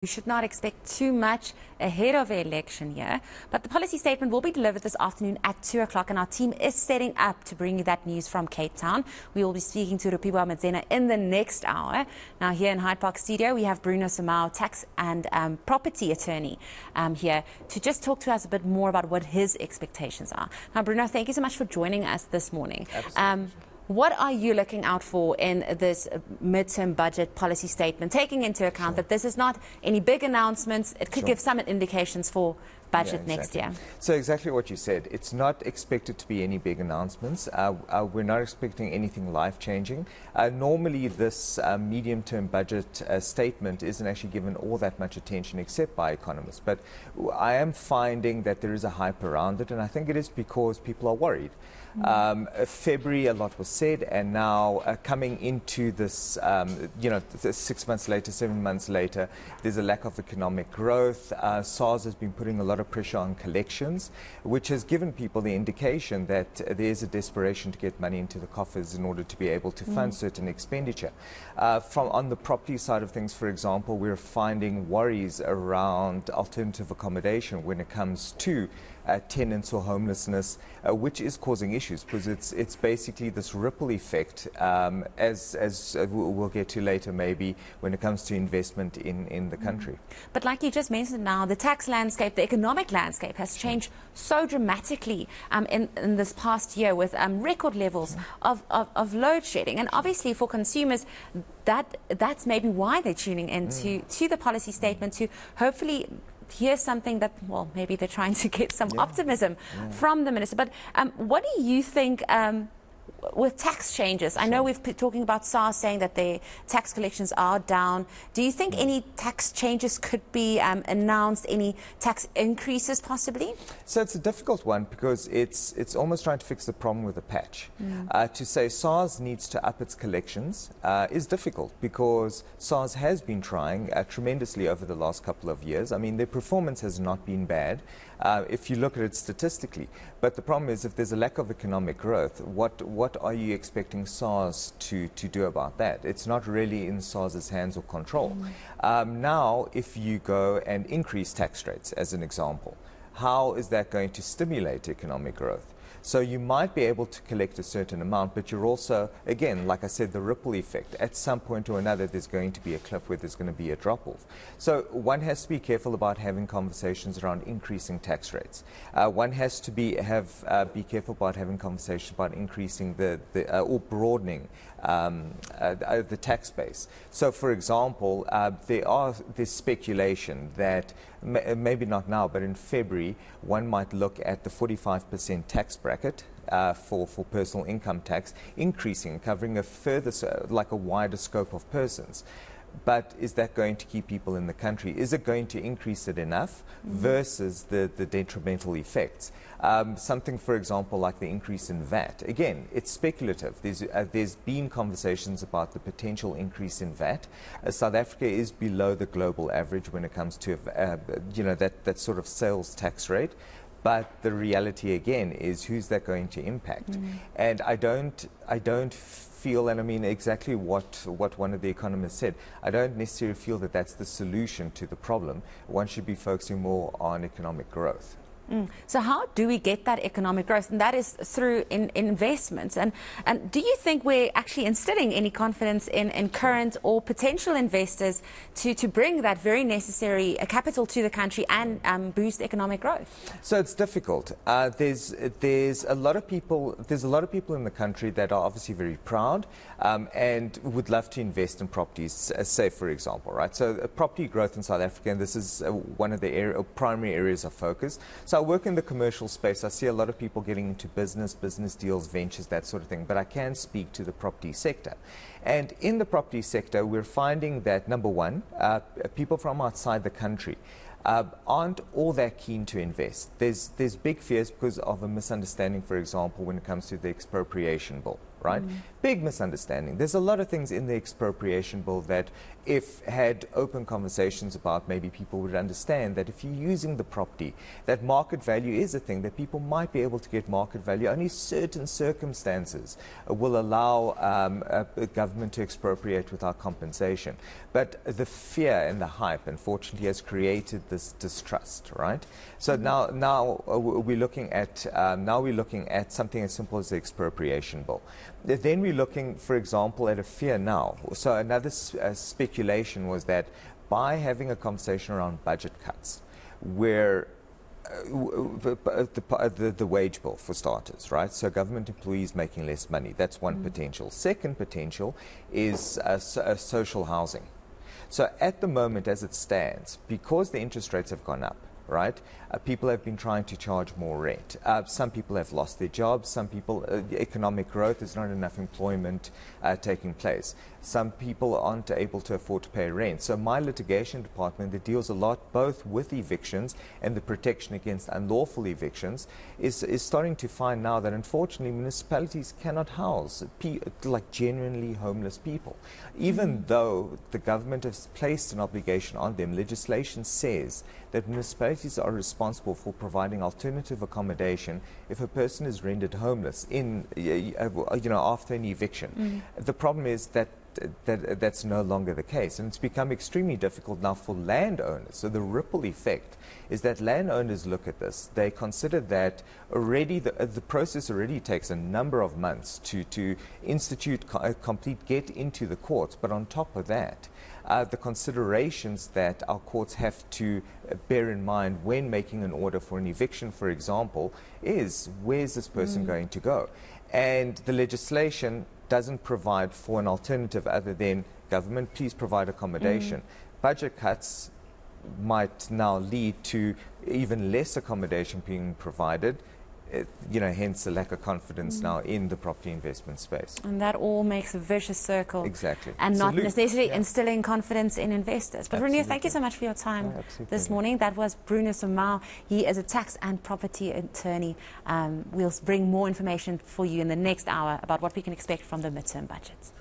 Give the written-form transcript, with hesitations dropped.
We should not expect too much ahead of the election here, but the policy statement will be delivered this afternoon at 2 o'clock, and our team is setting up to bring you that news from Cape Town. We will be speaking to Rofhiwa Madzena in the next hour. Now, here in Hyde Park Studio, we have Bruno Simao, tax and property attorney, here to just talk to us a bit more about what his expectations are. Now, Bruno, thank you so much for joining us this morning. Absolutely. What are you looking out for in this midterm budget policy statement, taking into account that this is not any big announcements? It could give some indications for budget next year. So exactly what you said. It's not expected to be any big announcements. We're not expecting anything life-changing. Normally, this medium-term budget statement isn't actually given all that much attention except by economists. But I am finding that there is a hype around it, and I think it is because people are worried. February, a lot was said, and now coming into this, 6 months later, 7 months later, there's a lack of economic growth. SARS has been putting a lot of pressure on collections, which has given people the indication that there's a desperation to get money into the coffers in order to be able to fund certain expenditure. On the property side of things, for example, we're finding worries around alternative accommodation when it comes to tenants or homelessness, which is causing issues because it's basically this ripple effect, as we'll get to later maybe when it comes to investment in the country. But like you just mentioned now, the tax landscape, the economic landscape has changed so dramatically in this past year with record levels of load shedding. And obviously for consumers, that's maybe why they're tuning in to the policy statement to hopefully here's something that, well, maybe they're trying to get some optimism from the minister. But what do you think with tax changes? I know we've been talking about SARS saying that their tax collections are down. Do you think any tax changes could be announced, any tax increases possibly? So it's a difficult one because it's almost trying to fix the problem with a patch. To say SARS needs to up its collections is difficult because SARS has been trying tremendously over the last couple of years. I mean, their performance has not been bad if you look at it statistically. But the problem is if there's a lack of economic growth, what are you expecting SARS to do about that? It's not really in SARS's hands or control. Now, if you go and increase tax rates, as an example, how is that going to stimulate economic growth? So you might be able to collect a certain amount, but you're also, again, like I said, the ripple effect. At some point or another, there's going to be a cliff where there's going to be a drop-off. So one has to be careful about having conversations around increasing tax rates. One has to be careful about having conversations about increasing or broadening the tax base. So, for example, there's speculation that maybe not now, but in February, one might look at the 45% tax bracket for personal income tax increasing, covering a further, like a wider scope of persons. But is that going to keep people in the country? Is it going to increase it enough versus the detrimental effects? Something, for example, like the increase in VAT. Again, it's speculative. There's been conversations about the potential increase in VAT. South Africa is below the global average when it comes to that sort of sales tax rate. But the reality again is who's that going to impact? And I don't feel, and I mean exactly what one of the economists said, I don't necessarily feel that that's the solution to the problem. One should be focusing more on economic growth. So how do we get that economic growth? And that is through investments. And do you think we're actually instilling any confidence in current or potential investors to bring that very necessary capital to the country and boost economic growth? So it's difficult. There's a lot of people in the country that are obviously very proud and would love to invest in properties, say for example, right? So property growth in South Africa, and this is one of the primary areas of focus. So I work in the commercial space. I see a lot of people getting into business deals, ventures, that sort of thing. But I can speak to the property sector. And in the property sector, we're finding that, number one, people from outside the country aren't all that keen to invest. There's big fears because of a misunderstanding, for example, when it comes to the expropriation bill, right? Big misunderstanding. There's a lot of things in the expropriation bill that, if had open conversations about, maybe people would understand that if you're using the property, that market value is a thing, that people might be able to get market value. Only certain circumstances will allow a government to expropriate without compensation. But the fear and the hype, unfortunately, has created this distrust, right? So now we're looking at something as simple as the expropriation bill. Then we're looking, for example, at a fear now. So another speculation was that by having a conversation around budget cuts, where the wage bill, for starters, right? So government employees making less money. That's one potential. Second potential is social housing. So at the moment, as it stands, because the interest rates have gone up, right? People have been trying to charge more rent. Some people have lost their jobs. Some people, economic growth, there's not enough employment taking place. Some people aren't able to afford to pay rent. So my litigation department, that deals a lot both with evictions and the protection against unlawful evictions, is starting to find now that unfortunately municipalities cannot house like genuinely homeless people. Even though the government has placed an obligation on them, legislation says that municipalities are responsible for providing alternative accommodation if a person is rendered homeless after an eviction. The problem is that's no longer the case, and it's become extremely difficult now for landowners. So the ripple effect is that landowners look at this, they consider that already the process already takes a number of months to institute complete get into the courts, but on top of that, the considerations that our courts have to bear in mind when making an order for an eviction, for example, is where's this person going to go? And the legislation doesn't provide for an alternative other than government, please provide accommodation. Budget cuts might now lead to even less accommodation being provided. Hence a lack of confidence now in the property investment space. And that all makes a vicious circle. Exactly. And not necessarily instilling confidence in investors. But Bruno, thank you so much for your time this morning. That was Bruno Simao. He is a tax and property attorney. We'll bring more information for you in the next hour about what we can expect from the midterm budgets.